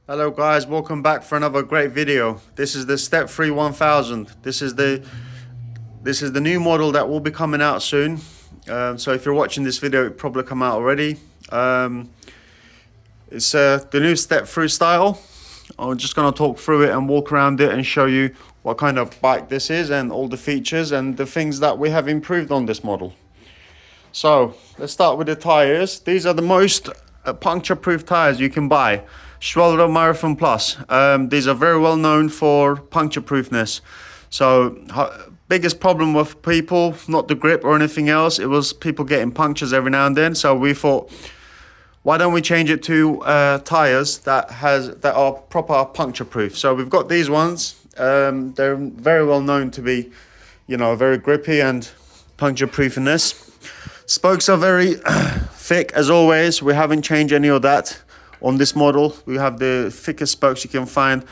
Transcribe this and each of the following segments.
Hello guys, welcome back for another great video. This is the Step 3 1000. This is the new model that will be coming out soon. So if you're watching this video, it probably come out already. It's the new Step 3 style. I'm just going to talk through it and walk around it and show you what kind of bike this is and all the features and the things that we have improved on this model. So let's start with the tires. These are the most puncture-proof tires you can buy. Schwalder Marathon Plus. These are very well known for puncture proofness. So biggest problem with people, not the grip or anything else, it was people getting punctures every now and then. So we thought, why don't we change it to tires that are proper puncture proof? So we've got these ones. They're very well known to be, very grippy and puncture proof in this. Spokes are very thick as always. We haven't changed any of that on this model. We have the thickest spokes you can find.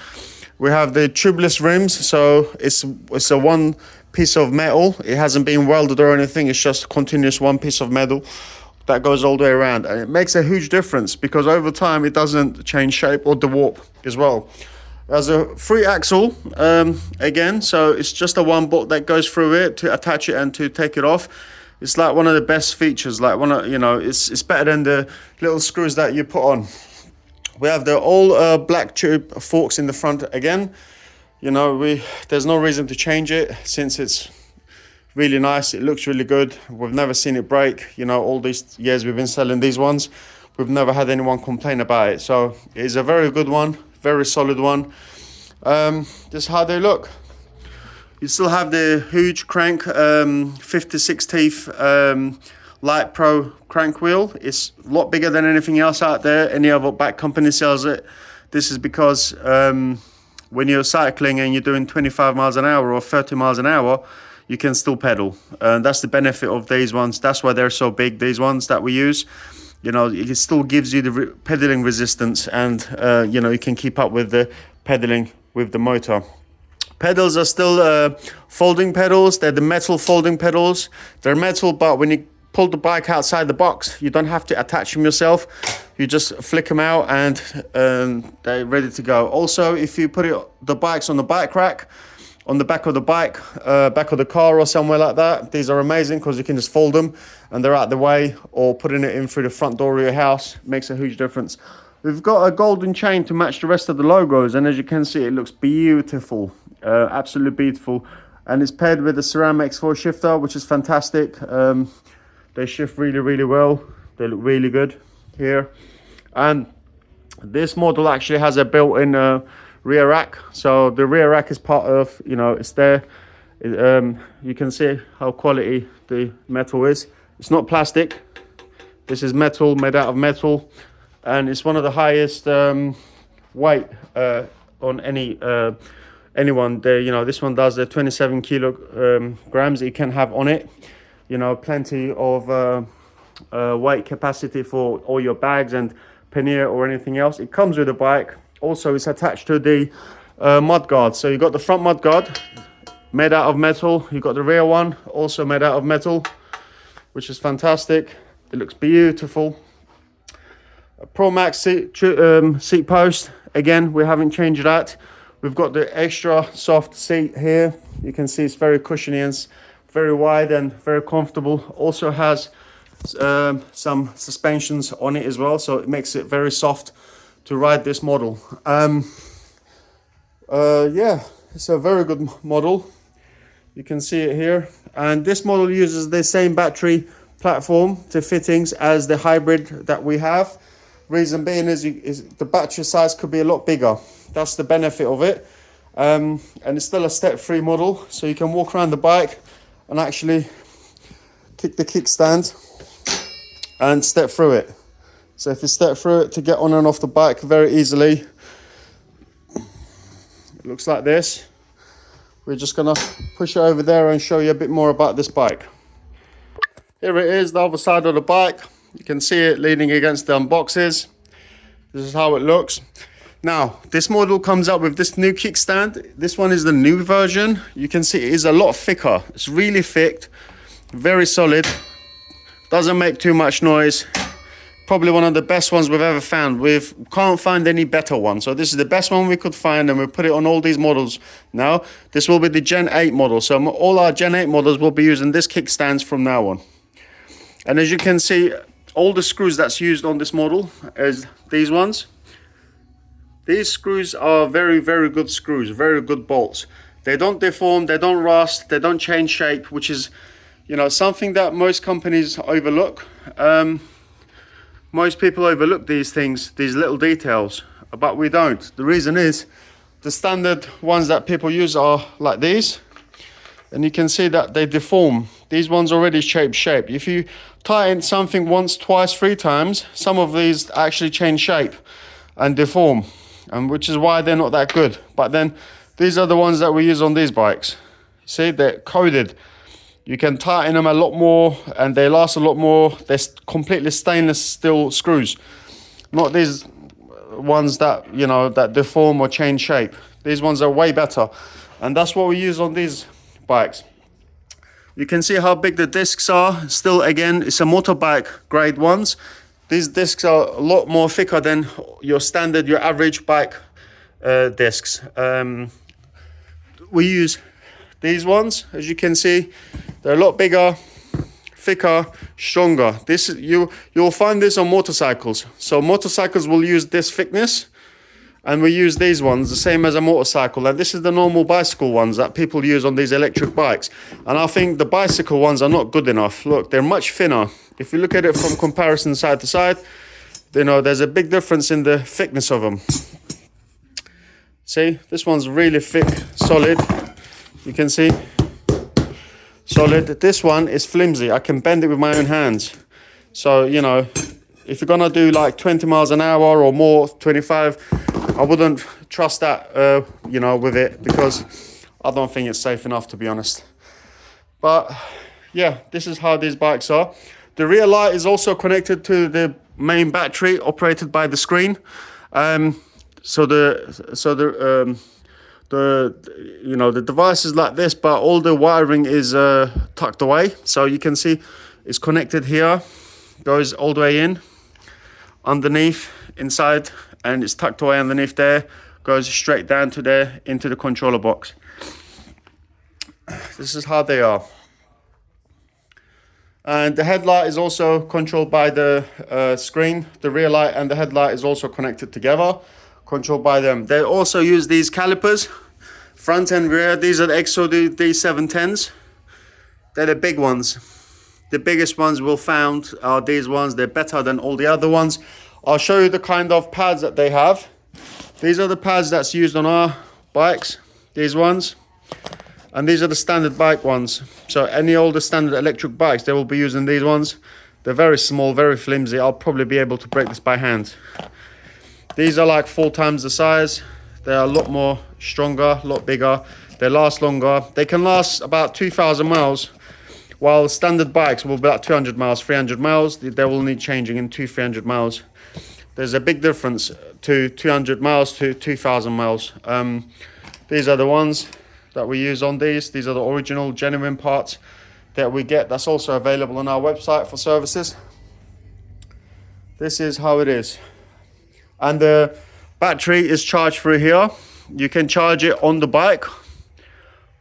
We have the tubeless rims, so it's a one piece of metal. It hasn't been welded or anything. It's just continuous one piece of metal that goes all the way around, and it makes a huge difference because over time it doesn't change shape or warp as well. There's a 3-axle again, so it's just a one bolt that goes through it to attach it and to take it off. It's like one of the best features. Like it's better than the little screws that you put on. We have the all black tube forks in the front again. There's no reason to change it since it's really nice. It looks really good. We've never seen it break. All these years we've been selling these ones, we've never had anyone complain about it. So it's a very good one, very solid one. This is how they look. You still have the huge crank, 56 teeth Light Pro crank wheel. It's a lot bigger than anything else out there. Any other bike company sells it. This is because when you're cycling and you're doing 25 miles an hour or 30 miles an hour, you can still pedal. That's the benefit of these ones. That's why they're so big, these ones that we use. It still gives you the pedaling resistance, and you can keep up with the pedaling with the motor. Pedals are still folding pedals. They're the metal folding pedals. They're metal, but when you pull the bike outside the box, you don't have to attach them yourself. You just flick them out and they're ready to go. Also, if you put the bikes on the bike rack, on the back of the bike, back of the car or somewhere like that, these are amazing because you can just fold them and they're out the way, or putting it in through the front door of your house makes a huge difference. We've got a golden chain to match the rest of the logos, and as you can see, it looks beautiful, absolutely beautiful. And it's paired with the ceramic X4 shifter, which is fantastic. They shift really, really well. They look really good here. And this model actually has a built-in rear rack. So the rear rack is part of, it's there. You can see how quality the metal is. It's not plastic. This is metal, made out of metal. And it's one of the highest weight on anyone. This one does the 27 kilograms it can have on it. Plenty of weight capacity for all your bags and pannier or anything else. It comes with the bike. Also, it's attached to the mudguard. So you got the front mudguard made out of metal. You got the rear one also made out of metal, which is fantastic. It looks beautiful. A Pro Max seat post. Again, we haven't changed that. We've got the extra soft seat here. You can see it's very cushiony and very wide and very comfortable. Also has some suspensions on it as well, so it makes it very soft to ride this model. Yeah, it's a very good model. You can see it here. And this model uses the same battery platform to fittings as the hybrid that we have. Reason being is the battery size could be a lot bigger. That's the benefit of it. And it's still a Step 3 model, so you can walk around the bike and actually kick the kickstand and step through it. So if you step through it to get on and off the bike very easily, it looks like this. We're just gonna push it over there and show you a bit more about this bike. Here it is, the other side of the bike. You can see it leaning against the boxes. This is how it looks. Now, this model comes up with this new kickstand. This one is the new version. You can see it is a lot thicker. It's really thick, very solid. Doesn't make too much noise. probably one of the best ones we've ever found. We can't find any better one. So this is the best one we could find, and we put it on all these models now. This will be the Gen 8 model. So all our Gen 8 models will be using this kickstands from now on. And as you can see, all the screws that's used on this model is these ones. These screws are very, very good screws, very good bolts. They don't deform, they don't rust, they don't change shape, which is, you know, something that most companies overlook. Most people overlook these things, these little details, but we don't. The reason is the standard ones that people use are like these, and you can see that they deform. These ones already shape. If you tighten something once, twice, 3 times, some of these actually change shape and deform, and which is why they're not that good. But then these are the ones that we use on these bikes. See, they're coated. You can tighten them a lot more and they last a lot more. They're completely stainless steel screws, not these ones that, you know, that deform or change shape. These ones are way better, and that's what we use on these bikes. You can see how big the discs are. Still, again, it's a motorbike grade ones. These discs are a lot more thicker than your standard, your average bike discs. We use these ones, as you can see, they're a lot bigger, thicker, stronger. This you'll find this on motorcycles. So motorcycles will use this thickness, and we use these ones the same as a motorcycle. And this is the normal bicycle ones that people use on these electric bikes. And I think the bicycle ones are not good enough. Look, they're much thinner. If you look at it from comparison side to side, you know, there's a big difference in the thickness of them. See, this one's really thick, solid. You can see, solid. This one is flimsy. I can bend it with my own hands. So, you know, if you're gonna do like 20 miles an hour or more, 25, I wouldn't trust that, you know, with it, because I don't think it's safe enough, to be honest. But yeah, this is how these bikes are. The rear light is also connected to the main battery, operated by the screen. So the you know, the device is like this, but all the wiring is tucked away. So you can see it's connected here, goes all the way in, underneath, inside, and it's tucked away underneath there, goes straight down to there into the controller box. This is how they are. And the headlight is also controlled by the screen. The rear light and the headlight is also connected together, controlled by them. They also use these calipers, front and rear. These are the XOD D710s. They're the big ones. The biggest ones we'll found are these ones. They're better than all the other ones. I'll show you the kind of pads that they have. These are the pads that's used on our bikes, these ones. And these are the standard bike ones. So any older standard electric bikes, they will be using these ones. They're very small, very flimsy. I'll probably be able to break this by hand. These are like 4 times the size. They're a lot more stronger, a lot bigger. They last longer. They can last about 2,000 miles, while standard bikes will be about 200 miles, 300 miles. They will need changing in 200-300 miles. There's a big difference to 200 miles to 2,000 miles. These are the ones that we use on these. These are the original, genuine parts that we get. That's also available on our website for services. This is how it is. And the battery is charged through here. You can charge it on the bike,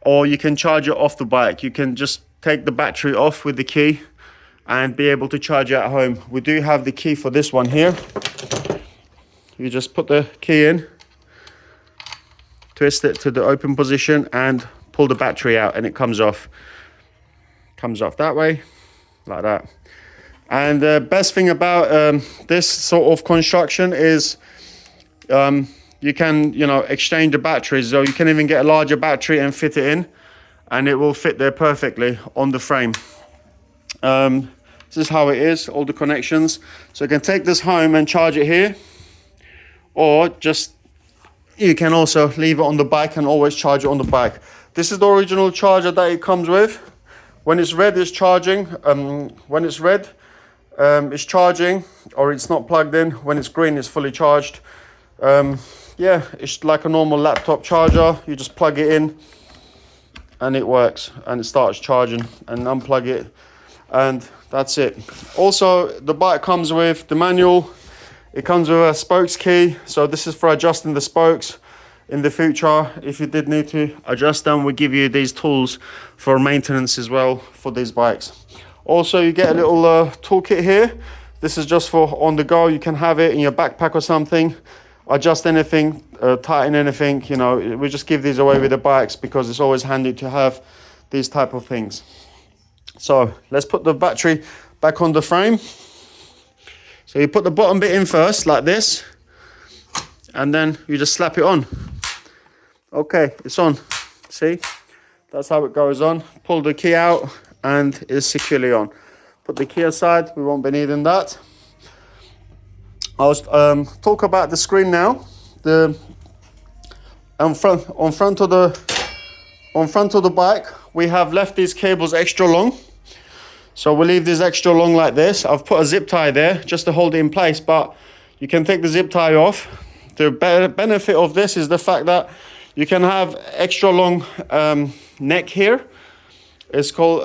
or you can charge it off the bike. You can just take the battery off with the key and be able to charge it at home. We do have the key for this one here. You just put the key in, twist it to the open position and pull the battery out, and it comes off. Comes off that way, like that. And the best thing about this sort of construction is you can, you know, exchange the batteries. So you can even get a larger battery and fit it in, and it will fit there perfectly on the frame. This is how it is, all the connections. So you can take this home and charge it here, or just, you can also leave it on the bike and always charge it on the bike. This is the original charger that it comes with. When it's red, it's charging. When it's red, it's charging, or it's not plugged in. When it's green, it's fully charged. Yeah, it's like a normal laptop charger. You just plug it in and it works, and it starts charging, and unplug it. and that's it. Also, the bike comes with the manual. It comes with a spokes key, so this is for adjusting the spokes in the future. If you did need to adjust them, we give you these tools for maintenance as well for these bikes. Also, you get a little toolkit here. This is just for on the go. You can have it in your backpack or something, adjust anything, tighten anything, you know. We just give these away with the bikes because it's always handy to have these type of things. So let's put the battery back on the frame. So you put the bottom bit in first, like this, and then you just slap it on. Okay, it's on. See? That's how it goes on. Pull the key out and it's securely on. Put the key aside, we won't be needing that. I'll talk about the screen now. The on front of the bike, we have left these cables extra long. So we'll leave these extra long like this. I've put a zip tie there just to hold it in place, but you can take the zip tie off. The benefit of this is the fact that you can have extra long neck here. It's called,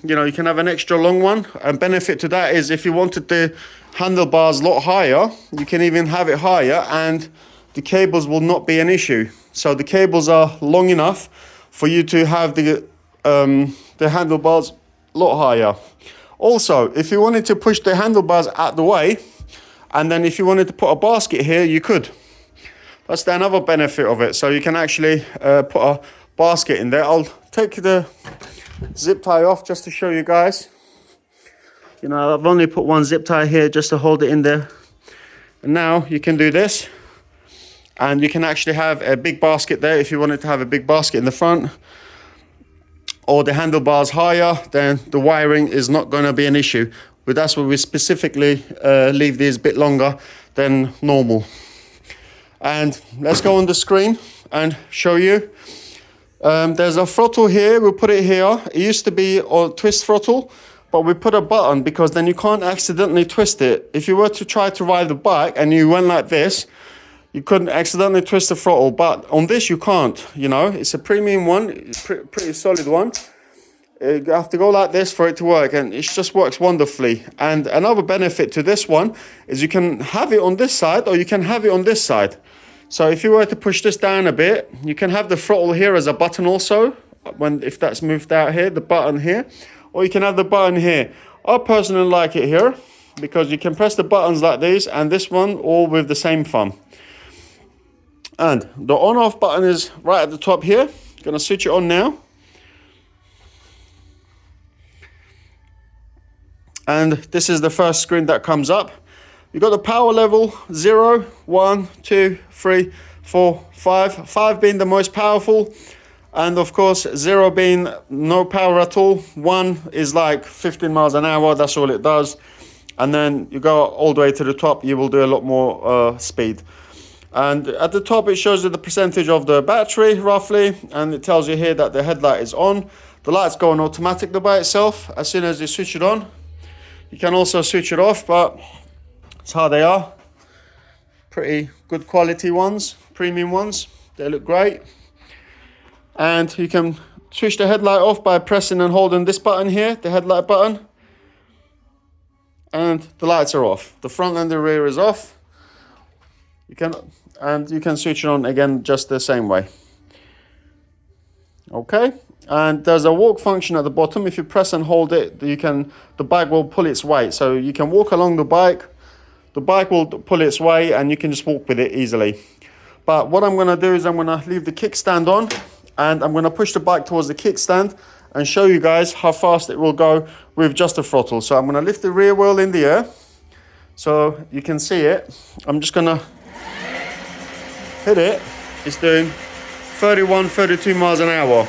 you know, you can have an extra long one. And benefit to that is if you wanted the handlebars a lot higher, you can even have it higher and the cables will not be an issue. So the cables are long enough for you to have the handlebars a lot higher. Also, if you wanted to push the handlebars out the way, and then if you wanted to put a basket here, you could. That's the another benefit of it. So you can actually put a basket in there. I'll take the zip tie off just to show you guys. You know, I've only put one zip tie here just to hold it in there. And now you can do this. And you can actually have a big basket there if you wanted to have a big basket in the front. Or the handlebars higher, then the wiring is not going to be an issue. But that's why we specifically leave these a bit longer than normal. And let's go on the screen and show you. There's a throttle here, we'll put it here. It used to be a twist throttle, but we put a button because then you can't accidentally twist it. If you were to try to ride the bike and you went like this, you couldn't accidentally twist the throttle, but on this you can't, you know. It's a premium one, it's pretty solid one. You have to go like this for it to work, and it just works wonderfully. And another benefit to this one is you can have it on this side or you can have it on this side. So if you were to push this down a bit, you can have the throttle here as a button also, if that's moved out here, the button here, or you can have the button here. I personally like it here because you can press the buttons like these and this one all with the same thumb. And the on-off button is right at the top here. Gonna switch it on now. And this is the first screen that comes up. You've got the power level, 0, 1, 2, 3, 4, 5. 5 being the most powerful. And of course, 0 being no power at all. 1 is like 15 miles an hour, that's all it does. And then you go all the way to the top, you will do a lot more speed. And at the top, it shows you the percentage of the battery, roughly. And it tells you here that the headlight is on. The light's going automatically by itself as soon as you switch it on. You can also switch it off, but that's how they are. Pretty good quality ones, premium ones. They look great. And you can switch the headlight off by pressing and holding this button here, the headlight button. And the lights are off. The front and the rear is off. You can switch it on again just the same way. Okay, and there's a walk function at the bottom. If you press and hold it, the bike will pull its weight. So you can walk along the bike will pull its weight and you can just walk with it easily. But what I'm going to do is I'm going to leave the kickstand on and I'm going to push the bike towards the kickstand and show you guys how fast it will go with just a throttle. So I'm going to lift the rear wheel in the air so you can see it. I'm just going to hit it. It's doing 31, 32 miles an hour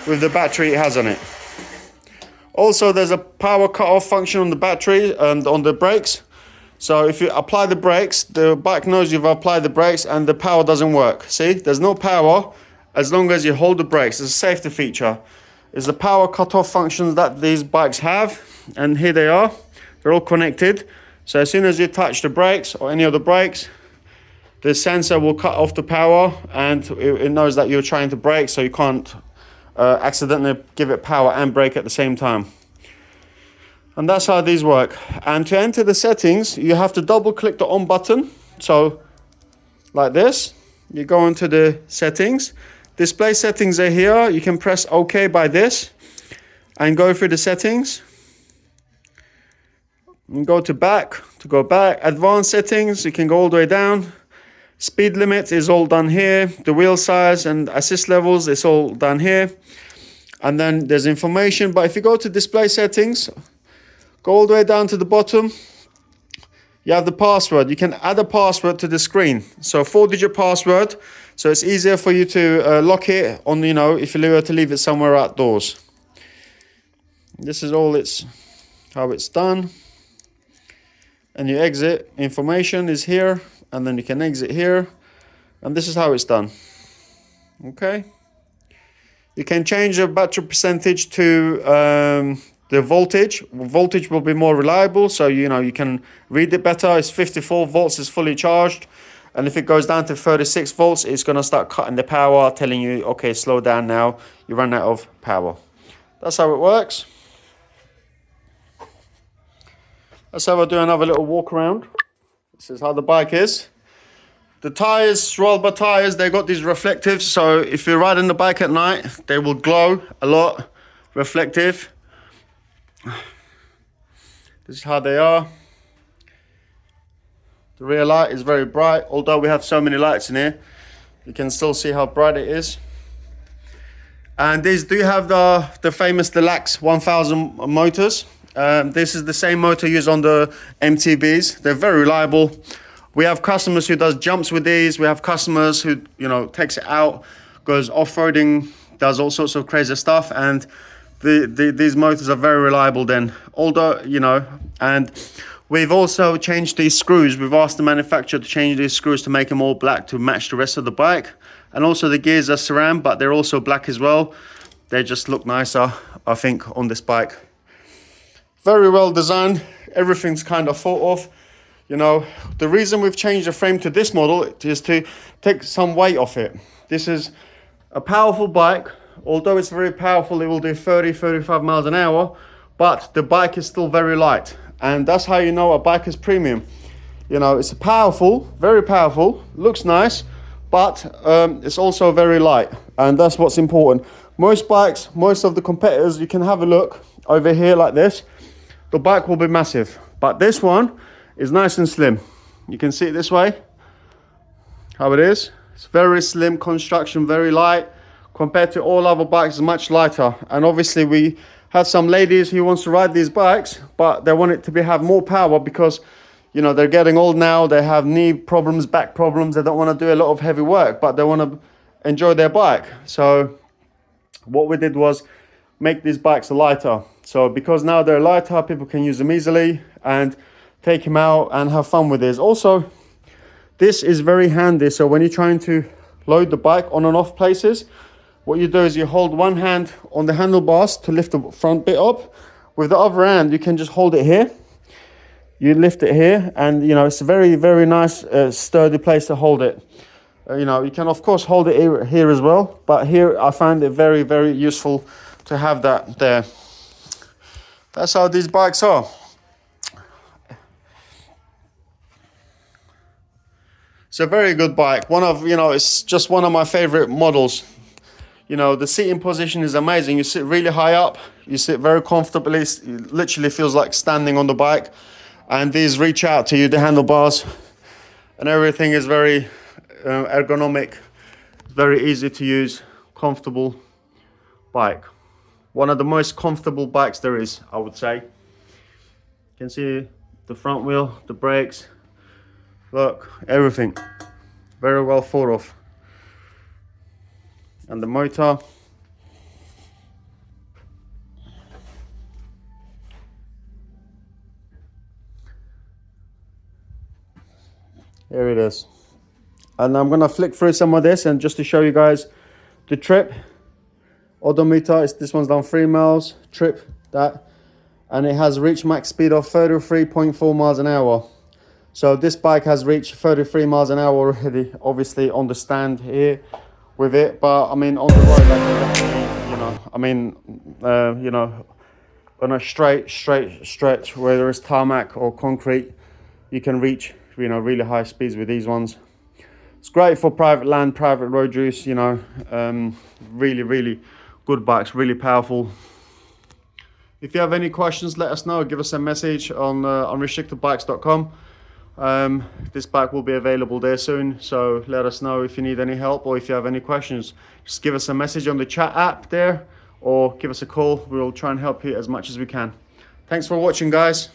with the battery it has on it. Also, there's a power cut-off function on the battery and on the brakes. So if you apply the brakes, the bike knows you've applied the brakes and the power doesn't work. See, there's no power as long as you hold the brakes. It's a safety feature. It's the power cut-off functions that these bikes have. And here they are. They're all connected. So as soon as you touch the brakes or any of the brakes, the sensor will cut off the power and it knows that you're trying to brake, so you can't accidentally give it power and brake at the same time. And that's how these work. And to enter the settings, you have to double click the on button. So like this, you go into the settings. Display settings are here. You can press OK by this and go through the settings. And go to back, to go back. Advanced settings, you can go all the way down. Speed limit is all done here. The wheel size and assist levels, it's all done here. And then there's information. But if you go to display settings, go all the way down to the bottom, you have the password. You can add a password to the screen. So 4-digit password. So it's easier for you to lock it on, you know, if you were to leave it somewhere outdoors. This is all how it's done. And you exit, information is here, and then you can exit here. And this is how it's done. Okay. You can change the battery percentage to the voltage. Voltage will be more reliable, so you know you can read it better. It's 54 volts, it's fully charged. And if it goes down to 36 volts, it's going to start cutting the power, telling you, okay, slow down now, you run out of power. That's how it works. Let's have a do another little walk around. This is how the bike is. The tires, rubber tires, they got these reflectives, so if you're riding the bike at night, they will glow a lot, reflective. This is how they are. The rear light is very bright, although we have so many lights in here, you can still see how bright it is. And these do have the famous Deluxe 1000 motors. This is the same motor used on the MTBs. They're very reliable. We have customers who does jumps with these. We have customers who, you know, takes it out, goes off-roading, does all sorts of crazy stuff. And these motors are very reliable then. Although, you know, and we've also changed these screws. We've asked the manufacturer to change these screws to make them all black to match the rest of the bike. And also the gears are ceramic, but they're also black as well. They just look nicer, I think, on this bike. Very well designed. Everything's kind of thought of. You know, the reason we've changed the frame to this model is to take some weight off it. This is a powerful bike. Although it's very powerful, it will do 30-35 miles an hour, but the bike is still very light. And that's how you know a bike is premium. You know, it's powerful, very powerful, looks nice, but it's also very light. And that's what's important. Most bikes, most of the competitors, you can have a look over here like this. The bike will be massive, but this one is nice and slim. You can see it this way, how it is. It's very slim construction, very light. Compared to all other bikes, it's much lighter. And obviously we have some ladies who wants to ride these bikes, but they want it to have more power because, you know, they're getting old now. They have knee problems, back problems. They don't want to do a lot of heavy work, but they want to enjoy their bike. So what we did was make these bikes lighter. So because now they're lighter, people can use them easily and take them out and have fun with this. Also, this is very handy. So when you're trying to load the bike on and off places, what you do is you hold one hand on the handlebars to lift the front bit up. With the other hand, you can just hold it here. You lift it here, and you know it's a very, very nice, sturdy place to hold it. You know, you can of course hold it here as well, but here I find it very, very useful to have that there. That's how these bikes are. It's a very good bike. It's just one of my favorite models. You know, the seating position is amazing. You sit really high up. You sit very comfortably. It literally feels like standing on the bike. And these reach out to you, the handlebars. And everything is very ergonomic. Very easy to use, comfortable bike. One of the most comfortable bikes there is, I would say. You can see the front wheel, the brakes. Look, everything. Very well thought of. And the motor. Here it is. And I'm gonna flick through some of this and just to show you guys the trip. Odometer, this one's done 3 miles, trip, that. And it has reached max speed of 33.4 miles an hour. So this bike has reached 33 miles an hour already, obviously on the stand here with it. But I mean, on the road, I can definitely, you know, I mean, you know, on a straight stretch, whether it's tarmac or concrete, you can reach, you know, really high speeds with these ones. It's great for private land, private road use, you know. Really good bikes, really powerful. If you have any questions, let us know. Give us a message on restrictedbikes.com. This bike will be available there soon, so let us know if you need any help or if you have any questions. Just give us a message on the chat app there, or give us a call. We'll try and help you as much as we can. Thanks for watching, guys.